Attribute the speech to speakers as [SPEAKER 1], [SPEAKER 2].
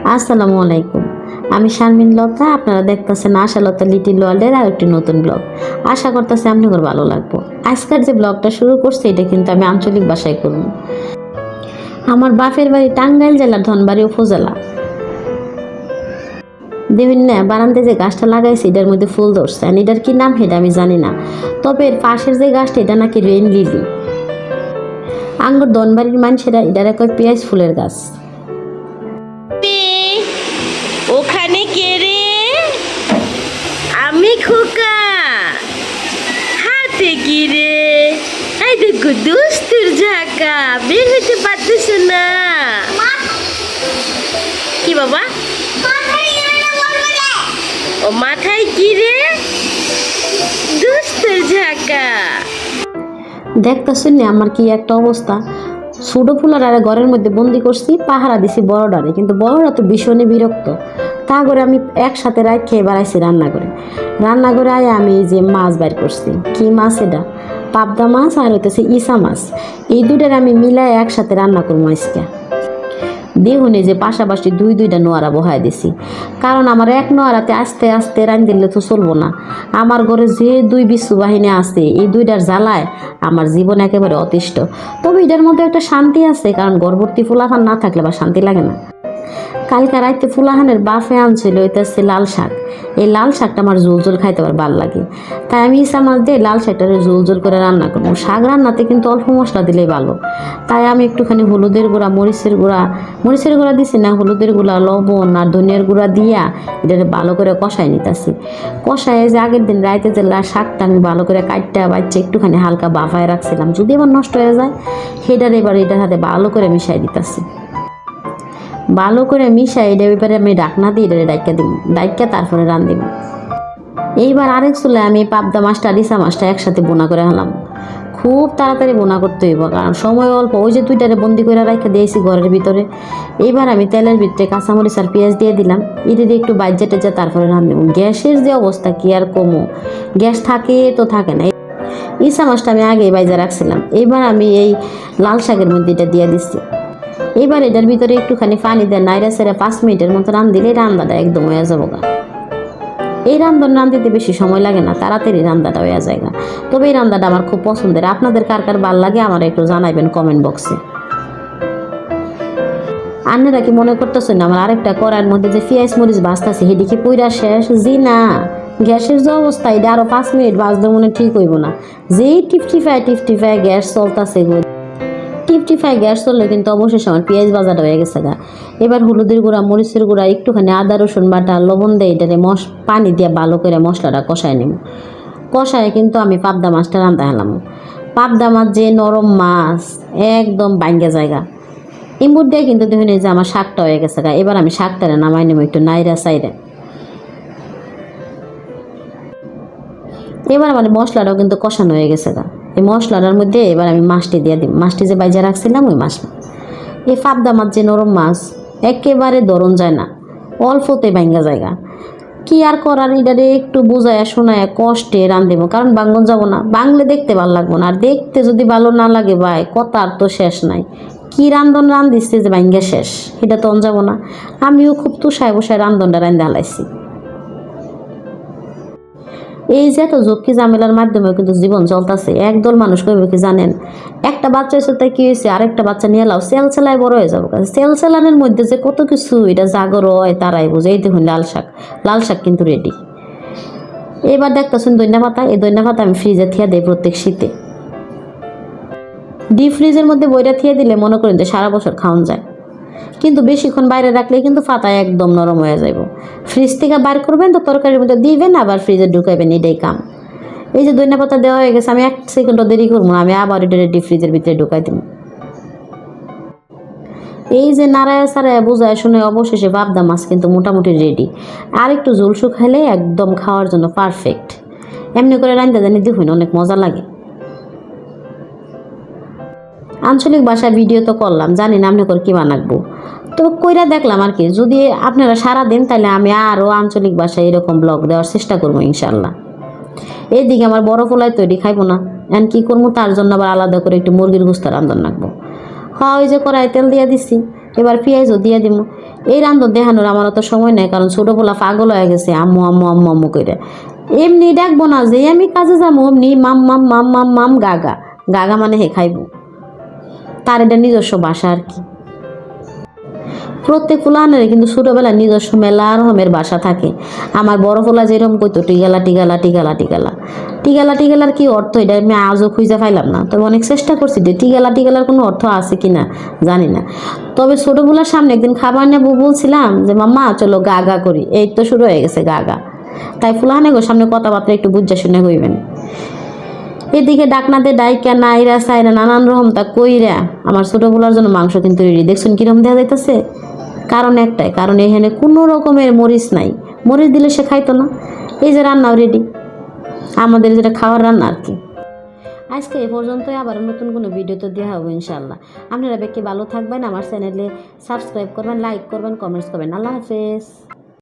[SPEAKER 1] আসসালামু আলাইকুম। আমি শারমিন লতা। আপনারা দেখতেছেন আশালতা লিটিল ওয়ার্ল্ডের আরেকটি নতুন ব্লগ। আশা করতেছি আপনাদের ভালো লাগবে। আজকের যে ব্লগটা শুরু করছি এটা কিন্তু আমি আঞ্চলিক ভাষায় করব। আমার বাপের বাড়ি টাঙ্গাইল জেলার ধনবাড়ি উপজেলা। বিভিন্ন বারান্দায় যে গাছটা লাগাইছি এটার মধ্যে ফুল ধরছে, এটার কি নাম সেটা আমি জানি না। তবে এর পাশের যে গাছটা এটা নাকি রেইন লিলি। আঙ্গুর ধনবাড়ির মানুষেরা এটার কয় পেঁয়াজ ফুলের গাছ।
[SPEAKER 2] ওখানে কে রে? আমি খোকা। হাতে কি রে? এই দেখো দুস্তুর ঝাঁকা, বের হইতে পারতেছ না। কি বাবা? ও মাথায় কি রে? দুস্তুর ঝাঁকা।
[SPEAKER 1] দেখতেছেন না আমার কি একটা অবস্থা। ছোটো ফুলার আরে ঘরের মধ্যে বন্দি করছি, পাহারা দিছি বড়ডারে, কিন্তু বড়রা তো ভীষণই বিরক্ত। তা করে আমি একসাথে খেয়ে বেড়াইছি রান্না করে আয় আমি এই যে মাছ বাইর করছি। কি মাছ এটা? পাবদা মাছ আর হইতেছে ইসা মাছ। এই দুটার আমি মিলাই একসাথে রান্না করবো আজকে। দেখুন এই যে পাশাপাশি দুইটা নোয়ারা বহাই দিছি, কারণ আমার এক নোয়ারাতে আস্তে আস্তে রান দিলে তো চলবো না। আমার ঘরে যে দুই বিশ্ব বাহিনী আছে এই দুইটার জ্বালায় আমার জীবন একেবারে অতিষ্ঠ। তবে এটার মধ্যে একটা শান্তি আছে, কারণ গর্ভবতী ফুলাফান না থাকলে বা শান্তি লাগে না। কালকে রাইতে ফুলাহানের বাফে আনছিল হইতেছে লাল শাক। এই লাল শাকটা আমার ঝোল খাইতে আবার ভালো লাগে, তাই আমি ইসা মাছ দিয়ে লাল শাকটা ঝোল করে রান্না করবো। শাক রান্নাতে কিন্তু অল্প মশলা দিলেই ভালো। তাই আমি একটুখানি হলুদের গুঁড়া, মরিচের গুঁড়া দিছি না, হলুদের গুঁড়া, লবণ আর ধনিয়ার গুঁড়া দিয়া এটা ভালো করে কষাই নিতেছি। কষায় যে আগের দিন রাইতে যে শাকটা আমি ভালো করে কাটটা বাচ্চা একটুখানি হালকা বাফায় রাখছিলাম, যদি আবার নষ্ট হয়ে যায় সেটার এবার এটার সাথে ভালো করে মিশাই দিতেছি। ভালো করে মিশাই এটা এবারে আমি ডাকনা দিয়ে এটা ডাইকা তারপরে রান দিব। এইবার আরেক চুলে আমি পাবদা মাছটা রিসা মাছটা একসাথে বোনা করে হলাম। খুব তাড়াতাড়ি বোনা করতে হইব, কারণ সময় অল্প। ওই যে দুইটারে বন্দি করে রাখা দিয়েছি ঘরের ভিতরে। এইবার আমি তেলের ভিতরে কাঁচামরিচ আর পেঁয়াজ দিয়ে দিলাম। এটা দিয়ে একটু বাইজা টেজা তারপরে রান্না। গ্যাসের যে অবস্থা কি আর কমো, গ্যাস থাকে তো থাকে না। ইসা মাছটা আমি আগেই বাইজা রাখছিলাম। এইবার আমি এই লাল শাকের মধ্যে এটা দিয়ে দিচ্ছি। এবার এটার ভিতরে একটুখানি পানি দেয় নাইরা সেরা 5 মিনিটের মতো রান দিলে রান্নাটা একদম হয়ে যাবো। এই রান্দিতে বেশি সময় লাগে না, তাড়াতাড়ি রান্নাটা হয়ে যায়। তবে এই রান্নাটা আমার খুব পছন্দের। আপনাদের কার কার ভালো লাগে আমার একটু জানাইবেন কমেন্ট বক্সে। আপনারা কি মনে করতেছেন আমার আরেকটা কড়াইয়ের মধ্যে যে পেঁয়াজ মরিচ ভাজতেছে সেদিকে পুইরা শেষ? জি না, গ্যাসের যে অবস্থা এটা আরো 5 মিনিট ভাজতে মনে ঠিক হইব না। যেই টিপটিফায় গ্যাস চলতেছে, টিপটিফায় গ্যাস চললে কিন্তু অবশেষে আমার পেঁয়াজ ভাজাটা হয়ে গেছে গা। এবার হলুদের গুঁড়া, মরিচের গুঁড়া, একটুখানি আদা রসুন বাটা, লবণ দিয়ে এটারে পানি দিয়ে ভালো করে মশলাটা কষায় নিব। কষায় কিন্তু আমি পাবদা মাছটা রান্না হলাম। পাবদা মাছ যে নরম মাছ, একদম বাইঙ্গা জায়গা। ইমুর দিয়ে কিন্তু দেখুন যে আমার শাকটা হয়ে গেছে গা। এবার আমি শাকটারে নামাই নেব একটু নাইরা সাইডে। এবার আমার মশলাটাও কিন্তু কষানো হয়ে গেছে গা। এই মশলাটার মধ্যে এবার আমি মাছটি দিয়ে দিই। মাছটি যে বাইজা রাখছিলাম ওই মাছ। এই পাবদা মাছ যে নরম মাছ, একেবারে ধরন যায় না, অল্পতে ভাঙ্গা জায়গা। কি আর করার, এটারে একটু বোঝায় শোনায় কষ্টে রান দেবো, কারণ বাঙ্গন যাবো না। বাংলে দেখতে ভালো লাগবো না, আর দেখতে যদি ভালো না লাগে ভাই কথার তো শেষ নাই। কি রান দিচ্ছে যে ভাঙ্গা শেষ, এটা তো যাবো না। আমিও খুব তুষায় বসায় রান্ধনটা রান্ধা হালাইছি। এই যে এত ঝক্কি ঝামেলার মাধ্যমেও কিন্তু জীবন চলতেছে। একদল মানুষ কইবে কি জানেন, একটা বাচ্চার সাথে কি হয়েছে আরেকটা বাচ্চা নিয়ে লাও, সেলসেলায় বড় হয়ে যাবো। সেলসেলানের মধ্যে যে কত কিছু এটা জাগর হয় তারাই বুঝে। এই দেখুন লাল শাক কিন্তু রেডি। এবার দেখতেছেন দইনা পাতা। এই দইনা পাতা আমি ফ্রিজে থিয়া দিই প্রত্যেক শীতে। ডিপ ফ্রিজের মধ্যে বইটা থিয়ে দিলে মনে করেন যে সারা বছর খাওয়ান যায়, কিন্তু বেশিক্ষণ বাইরে রাখলে কিন্তু পাতা একদম নরম হয়ে যাবে। ফ্রিজ থেকে বার করবেন তো তরকারির মধ্যে দিবেন, আবার ফ্রিজে ঢুকাইবেন, এটাই কাম। এই যে ধনিয়া পাতা দেওয়া হয়ে গেছে, আমি 1 সেকেন্ডও দেরি করবো না, আমি আবার এটা ডিপ ফ্রিজের ভিতরে ঢুকাই দিব। এই যে নাড়ায় সারায় বোঝায় শুনে অবশেষে পাবদা মাছ কিন্তু মোটামুটি রেডি। আর একটু ঝোল শুকাইলে একদম খাওয়ার জন্য পারফেক্ট। এমনি করে রান্না জানি দেখুন অনেক মজা লাগে। আঞ্চলিক ভাষায় ভিডিও তো করলাম, জানি না আপনি করে কী বানাবো, তো কইরা দেখলাম আর কি। যদি আপনারা সারা দিন তাহলে আমি আরও আঞ্চলিক ভাষায় এরকম ব্লগ দেওয়ার চেষ্টা করবো ইনশাল্লাহ। এইদিকে আমার বড় পোলাই তৈরি খাইবো না, এখন কী করবো, তার জন্য আবার আলাদা করে একটু মুরগির গোস্ত রান্ধন রাখবো। ওই যে কড়াই তেল দিয়ে দিচ্ছি, এবার পেঁয়াজও দিয়ে দিব। এই রান্ধন দেখানোর আমার অত সময় নেই, কারণ ছোটো পোলা পাগল হয়ে গেছে আম্মু আম্মু আম্মু আম্মু করে। এমনি ডাকবো না যে আমি কাজে যাবো, অমনি মাম মাম মাম মাম মাম গাগা। গাগা মানে হে খাইব, তার এটা নিজস্ব বাসা আর কি। প্রত্যেক ফুলানের কিন্তু ছোটোবেলায় নিজস্ব মেলা রকমের বাসা থাকে। আমার বড় ফুলা যেরকম কইতো টিগালা টিগালা টিগালা টিগালা টিগালা টিগালার কি অর্থ এটা আমি আজও খুঁজে পাইলাম না। তবে অনেক চেষ্টা করছি যে টিগালা টিগালার কোনো অর্থ আছে কি না জানি না। তবে ছোটোবেলার সামনে একদিন খাবার নেবো বলছিলাম যে মাম্মা চলো গা গা করি, এই তো শুরু হয়ে গেছে গা গা। তাই ফুলাহানে গো সামনে কথাবার্তা একটু বুঝা শুনে হইবেন। এদিকে ডাকনাতে ডাইকা নাইরা সাইরা নানান রকম তা কইরা আমার ছোটোবেলার জন্য মাংস কিন্তু রেডি। দেখছেন কিরম দেওয়া যাইতেছে? কারণ একটাই, কারণ এখানে কোনো রকমের মরিচ নাই, মরিচ দিলে সে খাইতো না। এই যে রান্নাও রেডি, আমাদের যেটা খাওয়ার রান্না আর কি। আজকে এ পর্যন্তই, আবার নতুন কোনো ভিডিওতে দেওয়া হবে ইনশাল্লাহ। আপনারা বেশি ভালো থাকবেন, আমার চ্যানেলে সাবস্ক্রাইব করবেন, লাইক করবেন, কমেন্টস করবেন। আল্লাহ হাফেজ।